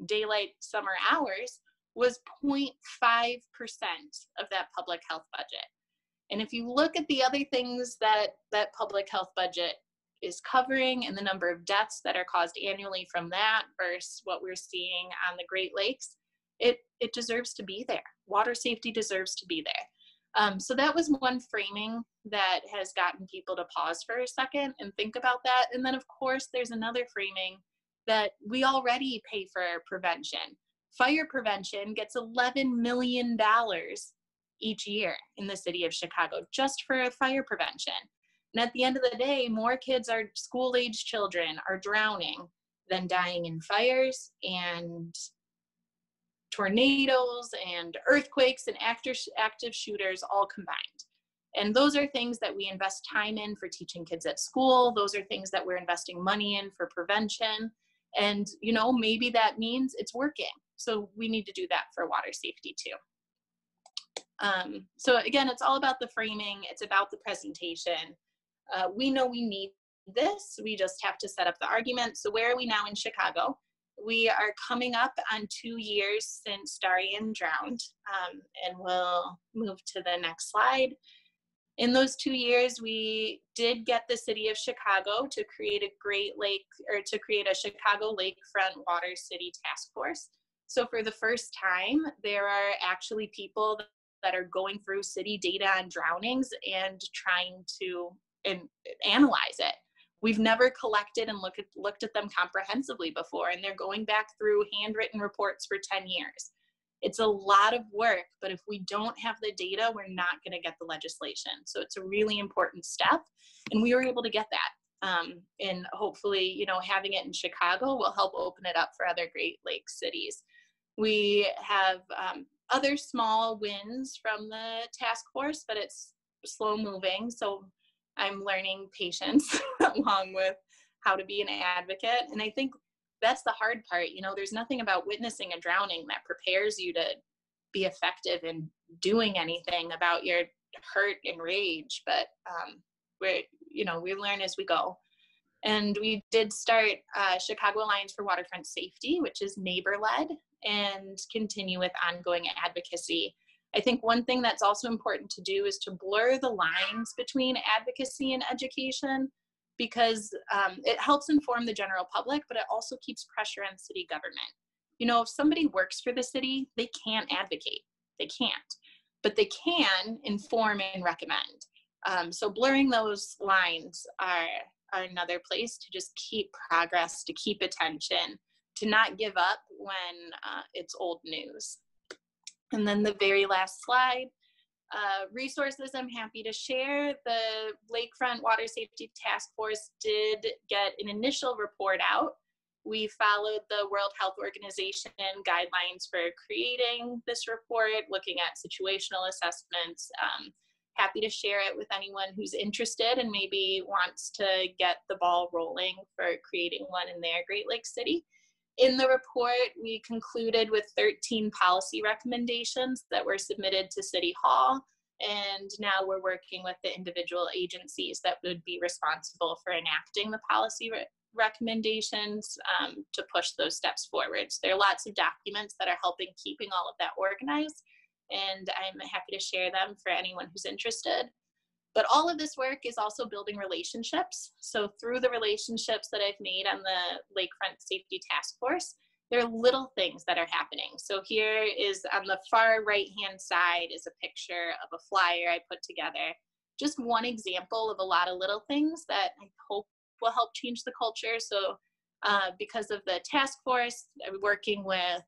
daylight summer hours was 0.5% of that public health budget. And if you look at the other things that that public health budget is covering and the number of deaths that are caused annually from that versus what we're seeing on the Great Lakes, it deserves to be there. Water safety deserves to be there. So that was one framing that has gotten people to pause for a second and think about that. And then, of course, there's another framing that we already pay for prevention. Fire prevention gets $11 million each year in the city of Chicago just for fire prevention. And at the end of the day, more kids, are school-age children, are drowning than dying in fires. And tornadoes and earthquakes and active shooters all combined. And those are things that we invest time in for teaching kids at school. Those are things that we're investing money in for prevention. And, you know, maybe that means it's working. So we need to do that for water safety too. So again, it's all about the framing. It's about the presentation. We know we need this. We just have to set up the argument. So where are we now in Chicago? We are coming up on 2 years since Darien drowned, and we'll move to the next slide. In those 2 years, we did get the city of Chicago to create a Chicago Lakefront Water City Task Force. So for the first time, there are actually people that are going through city data on drownings and trying to analyze it. We've never collected and looked at them comprehensively before, and they're going back through handwritten reports for 10 years. It's a lot of work, but if we don't have the data, we're not going to get the legislation. So it's a really important step, and we were able to get that. And hopefully, you know, having it in Chicago will help open it up for other Great Lakes cities. We have other small wins from the task force, but it's slow moving. So I'm learning patience along with how to be an advocate. And I think that's the hard part. You know, there's nothing about witnessing a drowning that prepares you to be effective in doing anything about your hurt and rage. But we learn as we go. And we did start Chicago Alliance for Waterfront Safety, which is neighbor-led, and continue with ongoing advocacy. I think one thing that's also important to do is to blur the lines between advocacy and education, because it helps inform the general public, but it also keeps pressure on city government. You know, if somebody works for the city, they can't advocate. They can't, but they can inform and recommend. So blurring those lines are another place to just keep progress, to keep attention, to not give up when it's old news. And then the very last slide, resources I'm happy to share. The Lakefront Water Safety Task Force did get an initial report out. We followed the World Health Organization guidelines for creating this report, looking at situational assessments. Happy to share it with anyone who's interested and maybe wants to get the ball rolling for creating one in their Great Lakes city. In the report, we concluded with 13 policy recommendations that were submitted to City Hall, and now we're working with the individual agencies that would be responsible for enacting the policy recommendations to push those steps forward. So there are lots of documents that are helping keeping all of that organized, and I'm happy to share them for anyone who's interested. But all of this work is also building relationships. So through the relationships that I've made on the Lakefront Safety Task Force, there are little things that are happening. So here is on the far right-hand side is a picture of a flyer I put together. Just one example of a lot of little things that I hope will help change the culture. So because of the task force, I'm working with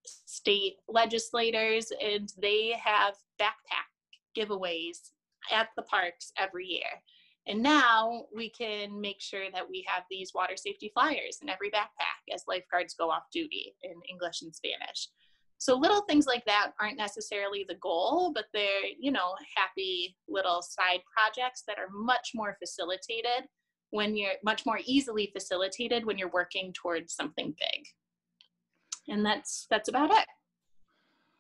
state legislators, and they have backpack giveaways at the parks every year. And now we can make sure that we have these water safety flyers in every backpack as lifeguards go off duty in English and Spanish. So little things like that aren't necessarily the goal, but they're, you know, happy little side projects that are much more easily facilitated when you're working towards something big. And that's about it.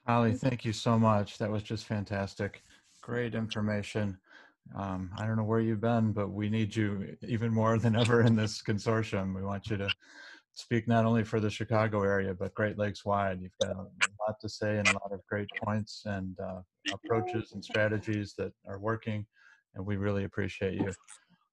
Halle, thank you so much. That was just fantastic. Great information. I don't know where you've been, but we need you even more than ever in this consortium. We want you to speak not only for the Chicago area, but Great Lakes wide. You've got a lot to say and a lot of great points and approaches and strategies that are working, and we really appreciate you.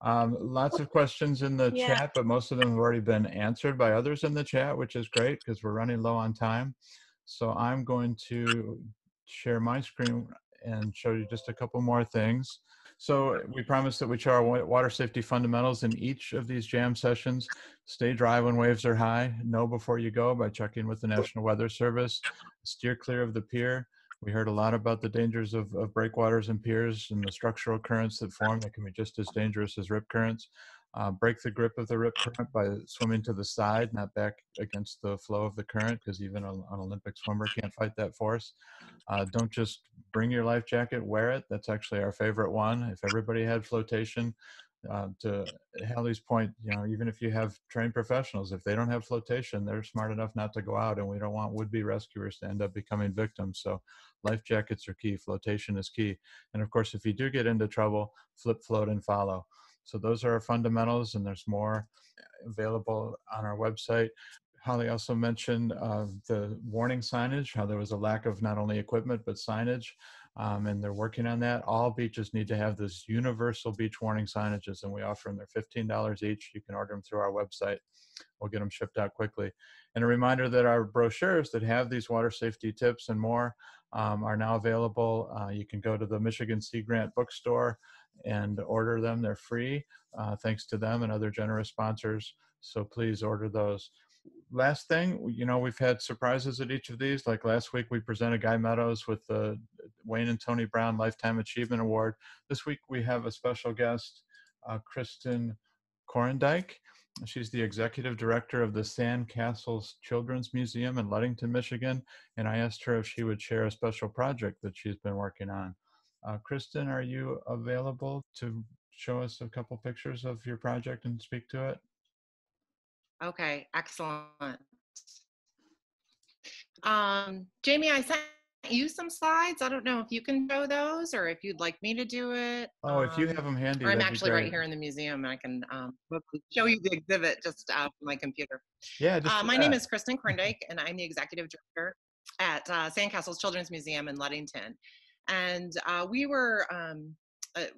Lots of questions in the chat, but most of them have already been answered by others in the chat, which is great because we're running low on time. So I'm going to share my screen and show you just a couple more things. So we promised that we share our water safety fundamentals in each of these jam sessions. Stay dry when waves are high. Know before you go by checking with the National Weather Service. Steer clear of the pier. We heard a lot about the dangers of breakwaters and piers and the structural currents that form that can be just as dangerous as rip currents. Break the grip of the rip current by swimming to the side, not back against the flow of the current, because even an Olympic swimmer can't fight that force. Don't just bring your life jacket, wear it. That's actually our favorite one. If everybody had flotation, to Halle's point, even if you have trained professionals, if they don't have flotation, they're smart enough not to go out, and we don't want would-be rescuers to end up becoming victims. So life jackets are key. Flotation is key. And of course, if you do get into trouble, flip, float, and follow. So those are our fundamentals, and there's more available on our website. Halle also mentioned the warning signage, how there was a lack of not only equipment, but signage, and they're working on that. All beaches need to have this universal beach warning signages, and we offer them. They're $15 each. You can order them through our website. We'll get them shipped out quickly. And a reminder that our brochures that have these water safety tips and more are now available. You can go to the Michigan Sea Grant bookstore and order them. They're free, thanks to them and other generous sponsors. So please order those. Last thing, we've had surprises at each of these. Like last week, we presented Guy Meadows with the Wayne and Tony Brown Lifetime Achievement Award. This week, we have a special guest, Kristin, Koren, Dyke. She's the executive director of the Sandcastles Children's Museum in Ludington, Michigan. And I asked her if she would share a special project that she's been working on. Kristin, are you available to show us a couple pictures of your project and speak to it? Okay, excellent. Jamie, I sent you some slides. I don't know if you can show those or if you'd like me to do it. Oh, if you have them handy, or I'm that'd be actually great. right here in the museum. And I can show you the exhibit just from my computer. Yeah, my name is Kristin, and I'm the executive director at Sandcastles Children's Museum in Ludington. And we were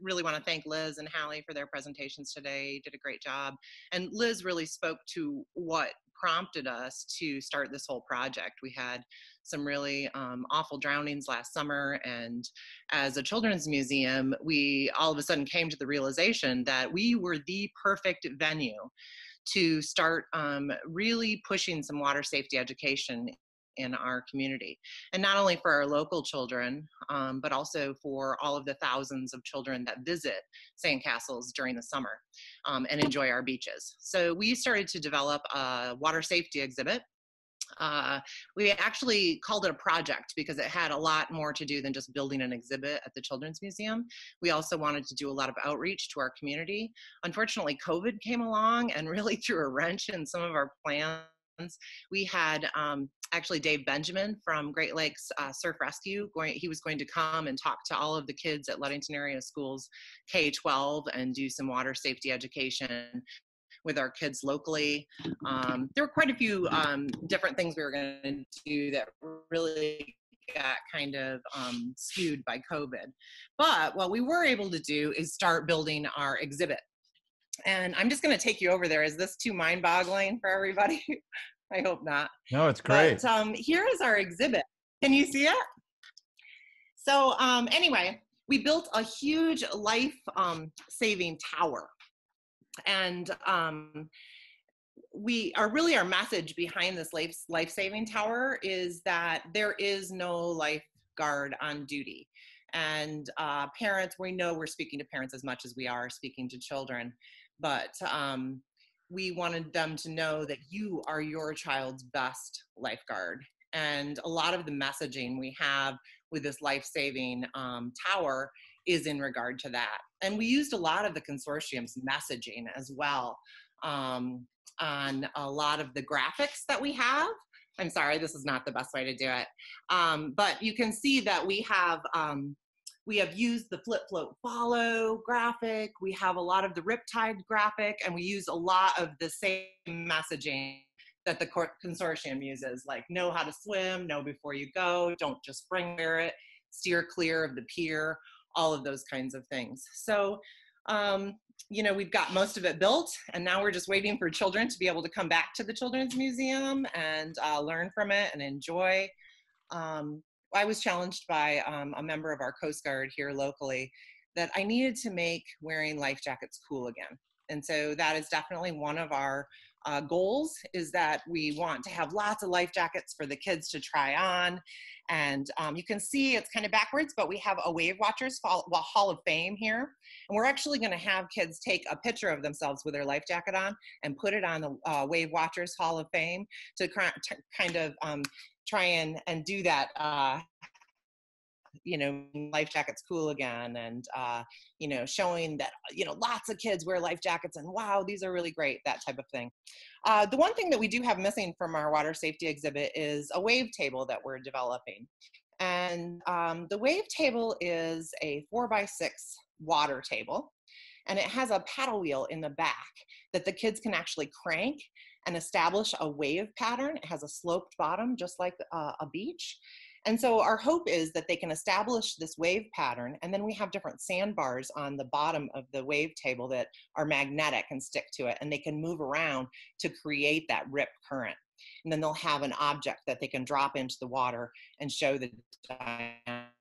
really want to thank Liz and Halle for their presentations today. You did a great job. And Liz really spoke to what prompted us to start this whole project. We had some really awful drownings last summer, and as a children's museum, we all of a sudden came to the realization that we were the perfect venue to start really pushing some water safety education in our community. And not only for our local children, but also for all of the thousands of children that visit Sandcastles during the summer and enjoy our beaches. So we started to develop a water safety exhibit. We actually called it a project because it had a lot more to do than just building an exhibit at the Children's Museum. We also wanted to do a lot of outreach to our community. Unfortunately, COVID came along and really threw a wrench in some of our plans. We had actually Dave Benjamin from Great Lakes Surf Rescue. He was going to come and talk to all of the kids at Ludington area schools K-12 and do some water safety education with our kids locally. There were quite a few different things we were going to do that really got kind of skewed by COVID. But what we were able to do is start building our exhibit. And I'm just going to take you over there. Is this too mind-boggling for everybody? I hope not. No, it's great. But here is our exhibit. Can you see it? So anyway, we built a huge life-saving tower. And our message behind this life-saving tower is that there is no lifeguard on duty. And parents, we know we're speaking to parents as much as we are speaking to children, but we wanted them to know that you are your child's best lifeguard. And a lot of the messaging we have with this life-saving tower is in regard to that. And we used a lot of the consortium's messaging as well on a lot of the graphics that we have. I'm sorry, this is not the best way to do it. But you can see that we have used the flip, float, follow graphic. We have a lot of the riptide graphic, and we use a lot of the same messaging that the consortium uses, like know how to swim, know before you go, don't just spring wear it, steer clear of the pier, all of those kinds of things. So, we've got most of it built, and now we're just waiting for children to be able to come back to the Children's Museum and learn from it and enjoy. I was challenged by a member of our Coast Guard here locally that I needed to make wearing life jackets cool again. And so that is definitely one of our goals, is that we want to have lots of life jackets for the kids to try on. And you can see it's kind of backwards, but we have a Wave Watchers Hall of Fame here. And we're actually going to have kids take a picture of themselves with their life jacket on and put it on the Wave Watchers Hall of Fame to kind of try and do that, life jackets cool again, and showing that lots of kids wear life jackets and wow, these are really great, that type of thing. The one thing that we do have missing from our water safety exhibit is a wave table that we're developing. And the wave table is a 4x6 water table, and it has a paddle wheel in the back that the kids can actually crank and establish a wave pattern. It has a sloped bottom, just like a beach. And so our hope is that they can establish this wave pattern, and then we have different sandbars on the bottom of the wave table that are magnetic and stick to it, and they can move around to create that rip current. And then they'll have an object that they can drop into the water and show the dynamic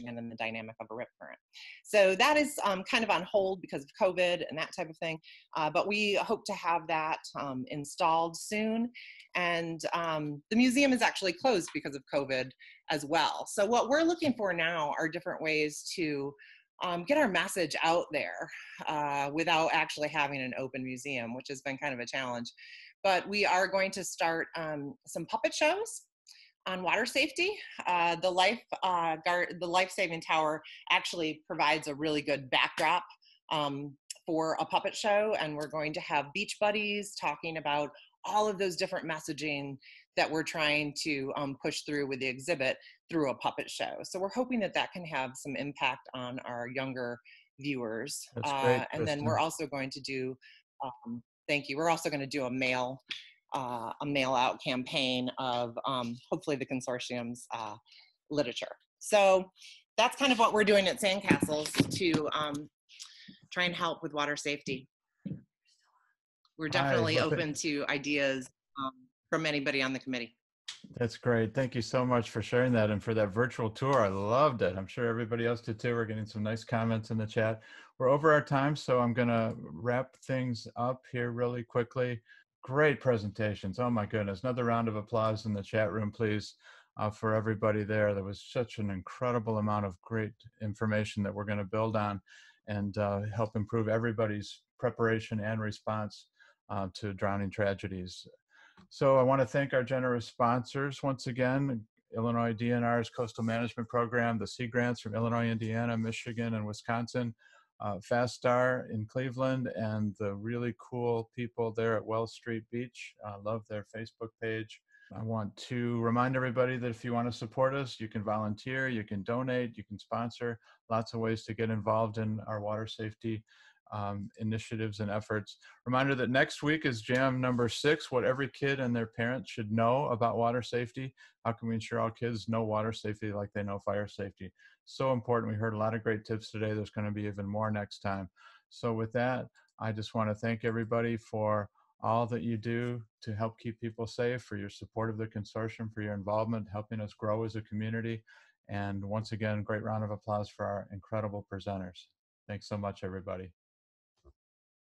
and the dynamic of a rip current. So that is kind of on hold because of COVID and that type of thing. But we hope to have that installed soon. And the museum is actually closed because of COVID as well. So what we're looking for now are different ways to get our message out there without actually having an open museum, which has been kind of a challenge. But we are going to start some puppet shows on water safety. The life-saving tower actually provides a really good backdrop for a puppet show, and we're going to have beach buddies talking about all of those different messaging that we're trying to push through with the exhibit through a puppet show. So we're hoping that that can have some impact on our younger viewers. That's great, and then we're also going to do, thank you, we're also going to do a mail out campaign of hopefully the consortium's literature. So that's kind of what we're doing at Sandcastles to try and help with water safety. We're definitely open to ideas from anybody on the committee. That's great. Thank you so much for sharing that and for that virtual tour. I loved it. I'm sure everybody else did too. We're getting some nice comments in the chat. We're over our time, so I'm going to wrap things up here really quickly. Great presentations. Oh my goodness. Another round of applause in the chat room, please, for everybody there. There was such an incredible amount of great information that we're going to build on and help improve everybody's preparation and response to drowning tragedies. So I want to thank our generous sponsors once again: Illinois DNR's Coastal Management Program, the Sea Grants from Illinois, Indiana, Michigan, and Wisconsin, Fast Star in Cleveland, and the really cool people there at Wells Street Beach. I love their Facebook page. I want to remind everybody that if you want to support us, you can volunteer, you can donate, you can sponsor. Lots of ways to get involved in our water safety initiatives and efforts. Reminder that next week is Jam number 6, what every kid and their parents should know about water safety. How can we ensure all kids know water safety like they know fire safety? So important. We heard a lot of great tips today. There's going to be even more next time. So with that, I just want to thank everybody for all that you do to help keep people safe, for your support of the consortium, for your involvement, helping us grow as a community. And once again, great round of applause for our incredible presenters. Thanks so much, everybody.